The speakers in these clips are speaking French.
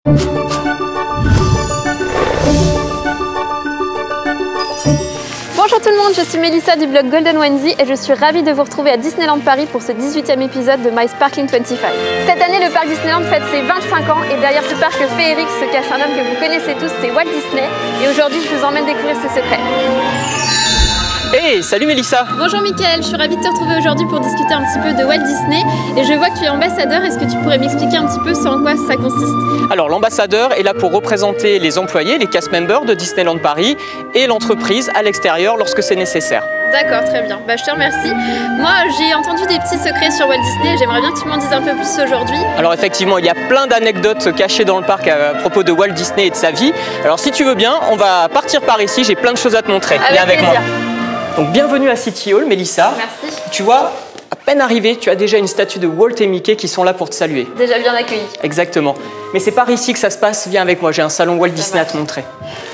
Bonjour tout le monde, je suis Mélissa du blog Golden Onesie et je suis ravie de vous retrouver à Disneyland Paris pour ce 18e épisode de My Sparkling 25. Cette année, le parc Disneyland fête ses 25 ans et derrière ce parc féerique se cache un homme que vous connaissez tous, c'est Walt Disney. Et aujourd'hui, je vous emmène découvrir ses secrets. Hey, salut Mélissa! Bonjour Mickaël, je suis ravie de te retrouver aujourd'hui pour discuter un petit peu de Walt Disney. Et je vois que tu es ambassadeur, est-ce que tu pourrais m'expliquer un petit peu en quoi ça consiste? Alors l'ambassadeur est là pour représenter les employés, les cast members de Disneyland Paris et l'entreprise à l'extérieur lorsque c'est nécessaire. D'accord, très bien. Je te remercie. Moi, j'ai entendu des petits secrets sur Walt Disney et j'aimerais bien que tu m'en dises un peu plus aujourd'hui. Alors effectivement, il y a plein d'anecdotes cachées dans le parc à propos de Walt Disney et de sa vie. Alors si tu veux bien, on va partir par ici, j'ai plein de choses à te montrer. Viens avec moi. Donc bienvenue à City Hall, Mélissa. Merci. Tu vois, à peine arrivé, tu as déjà une statue de Walt et Mickey qui sont là pour te saluer. Déjà bien accueilli. Exactement. Mais c'est par ici que ça se passe, viens avec moi, j'ai un salon Walt Disney à te montrer.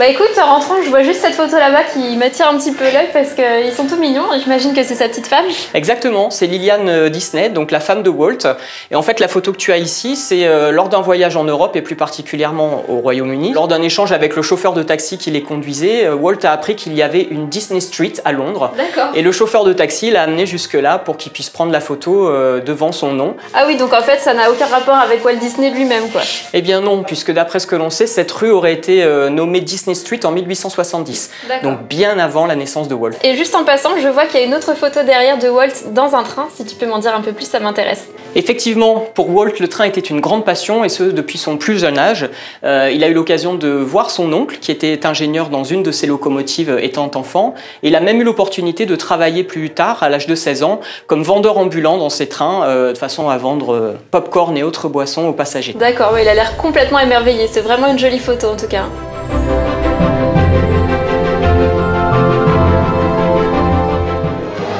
Écoute, en rentrant, je vois juste cette photo là-bas qui m'attire un petit peu l'œil parce qu'ils sont tout mignons. J'imagine que c'est sa petite femme. Exactement, c'est Lillian Disney, donc la femme de Walt. Et en fait, la photo que tu as ici, c'est lors d'un voyage en Europe et plus particulièrement au Royaume-Uni. Lors d'un échange avec le chauffeur de taxi qui les conduisait, Walt a appris qu'il y avait une Disney Street à Londres. D'accord. Et le chauffeur de taxi l'a amené jusque-là pour qu'il puisse prendre la photo devant son nom. Ah oui, donc en fait, ça n'a aucun rapport avec Walt Disney lui-même, quoi. Eh bien non, puisque d'après ce que l'on sait, cette rue aurait été nommée Disney Street en 1870. Donc bien avant la naissance de Walt. Et juste en passant, je vois qu'il y a une autre photo derrière de Walt dans un train. Si tu peux m'en dire un peu plus, ça m'intéresse. Effectivement, pour Walt, le train était une grande passion et ce depuis son plus jeune âge. Il a eu l'occasion de voir son oncle qui était ingénieur dans une de ses locomotives étant enfant. Et il a même eu l'opportunité de travailler plus tard, à l'âge de 16 ans, comme vendeur ambulant dans ces trains, de façon à vendre pop-corn et autres boissons aux passagers. D'accord, il a l'air complètement émerveillé. C'est vraiment une jolie photo en tout cas.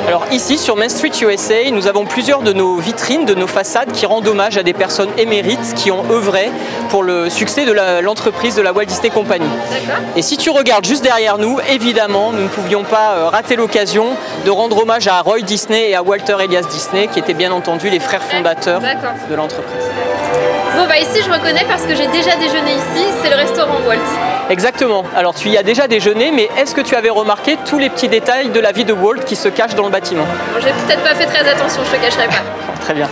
Alors ici, sur Main Street USA, nous avons plusieurs de nos vitrines, de nos façades qui rendent hommage à des personnes émérites qui ont œuvré pour le succès de l'entreprise de la Walt Disney Company. Et si tu regardes juste derrière nous, évidemment, nous ne pouvions pas rater l'occasion de rendre hommage à Roy Disney et à Walter Elias Disney, qui étaient bien entendu les frères fondateurs de l'entreprise. Bon ici je reconnais parce que j'ai déjà déjeuné ici, c'est le restaurant Walt. Exactement, alors tu y as déjà déjeuné, mais est-ce que tu avais remarqué tous les petits détails de la vie de Walt qui se cachent dans le bâtiment? Bon, j'ai peut-être pas fait très attention, je te cacherai pas. Très bien.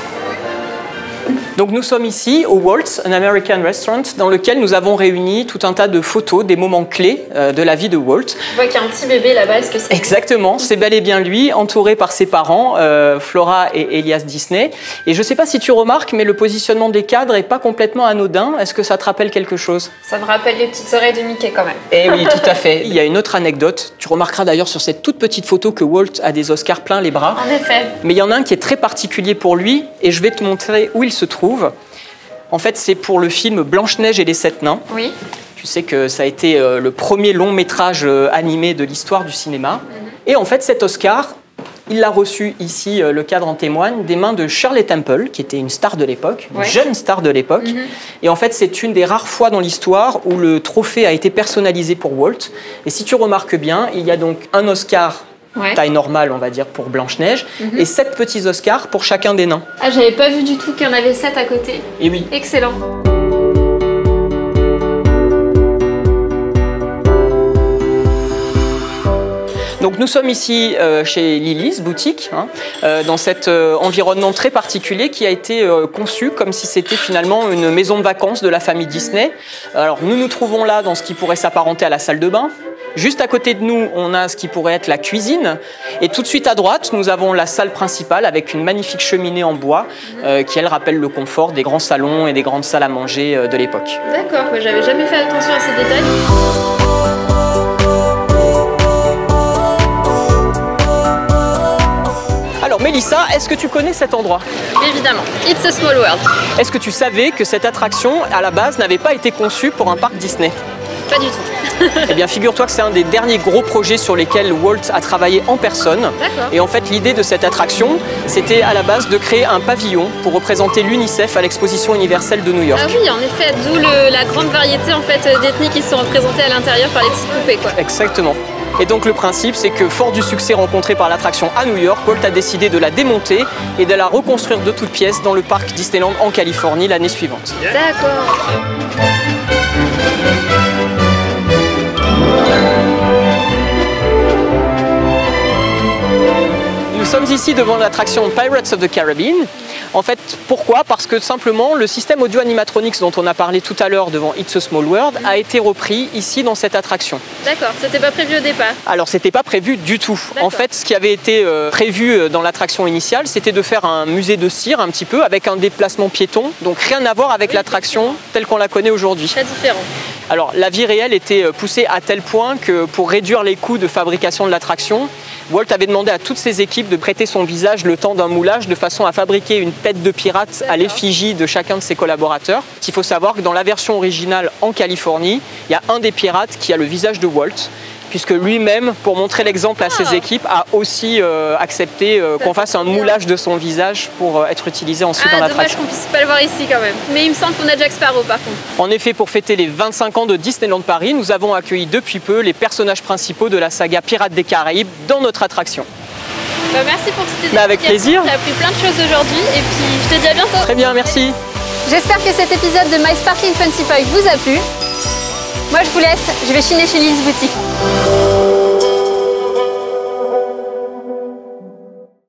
Donc nous sommes ici au Walt's, un American Restaurant, dans lequel nous avons réuni tout un tas de photos, des moments clés de la vie de Walt. Je vois qu'il y a un petit bébé là-bas, est-ce que c'est... Exactement, c'est bel et bien lui, entouré par ses parents, Flora et Elias Disney. Et je ne sais pas si tu remarques, mais le positionnement des cadres n'est pas complètement anodin. Est-ce que ça te rappelle quelque chose? Ça me rappelle les petites oreilles de Mickey quand même. Eh oui, tout à fait. Il y a une autre anecdote. Tu remarqueras d'ailleurs sur cette toute petite photo que Walt a des Oscars plein les bras. En effet. Mais il y en a un qui est très particulier pour lui, et je vais te montrer où il se trouve. En fait, c'est pour le film Blanche-Neige et les 7 nains. Oui. Tu sais que ça a été le premier long métrage animé de l'histoire du cinéma. Et en fait, cet Oscar, il l'a reçu ici, le cadre en témoigne, des mains de Shirley Temple, qui était une star de l'époque, une jeune star de l'époque. Et en fait, c'est une des rares fois dans l'histoire où le trophée a été personnalisé pour Walt. Et si tu remarques bien, il y a donc un Oscar taille normale, on va dire, pour Blanche-Neige, et 7 petits Oscars pour chacun des nains. Ah, j'avais pas vu du tout qu'il y en avait 7 à côté. Et oui. Excellent. Donc nous sommes ici chez Lily's boutique, dans cet environnement très particulier qui a été conçu comme si c'était finalement une maison de vacances de la famille Disney. Alors nous nous trouvons là dans ce qui pourrait s'apparenter à la salle de bain. Juste à côté de nous, on a ce qui pourrait être la cuisine. Et tout de suite à droite, nous avons la salle principale avec une magnifique cheminée en bois qui, elle, rappelle le confort des grands salons et des grandes salles à manger de l'époque. D'accord, j'avais jamais fait attention à ces détails. Alors Mélissa, est-ce que tu connais cet endroit? Évidemment, It's a Small World. Est-ce que tu savais que cette attraction, à la base, n'avait pas été conçue pour un parc Disney? Pas du tout. Eh bien, figure-toi que c'est un des derniers gros projets sur lesquels Walt a travaillé en personne. Et en fait, l'idée de cette attraction, c'était à la base de créer un pavillon pour représenter l'UNICEF à l'exposition universelle de New York. Ah oui, en effet, d'où la grande variété en fait, d'ethnies qui sont représentées à l'intérieur par les petites poupées, quoi. Exactement. Et donc le principe, c'est que fort du succès rencontré par l'attraction à New York, Walt a décidé de la démonter et de la reconstruire de toutes pièces dans le parc Disneyland en Californie l'année suivante. D'accord. sommes ici devant l'attraction Pirates of the Caribbean. En fait, pourquoi? Parce que simplement, le système audio animatronics dont on a parlé tout à l'heure devant It's a Small World a été repris ici dans cette attraction. D'accord, c'était pas prévu au départ? Alors, c'était pas prévu du tout. En fait, ce qui avait été prévu dans l'attraction initiale, c'était de faire un musée de cire un petit peu avec un déplacement piéton, donc rien à voir avec l'attraction telle qu'on la connaît aujourd'hui. Très différent. Alors, la vie réelle était poussée à tel point que pour réduire les coûts de fabrication de l'attraction, Walt avait demandé à toutes ses équipes de prêter son visage le temps d'un moulage de façon à fabriquer une tête de pirate à l'effigie de chacun de ses collaborateurs. Il faut savoir que dans la version originale en Californie, il y a un des pirates qui a le visage de Walt, puisque lui-même, pour montrer l'exemple à ses équipes, a aussi accepté qu'on fasse un moulage de son visage pour être utilisé ensuite dans l'attraction. Dommage qu'on puisse pas le voir ici quand même. Mais il me semble qu'on a Jack Sparrow par contre. En effet, pour fêter les 25 ans de Disneyland Paris, nous avons accueilli depuis peu les personnages principaux de la saga Pirates des Caraïbes dans notre attraction. Merci pour toutes tes explications. Avec plaisir. J'ai appris plein de choses aujourd'hui et puis je te dis à bientôt. Très bien, merci. J'espère que cet épisode de My Sparkling 25 vous a plu. Moi je vous laisse, je vais chiner chez Lily's Boutique.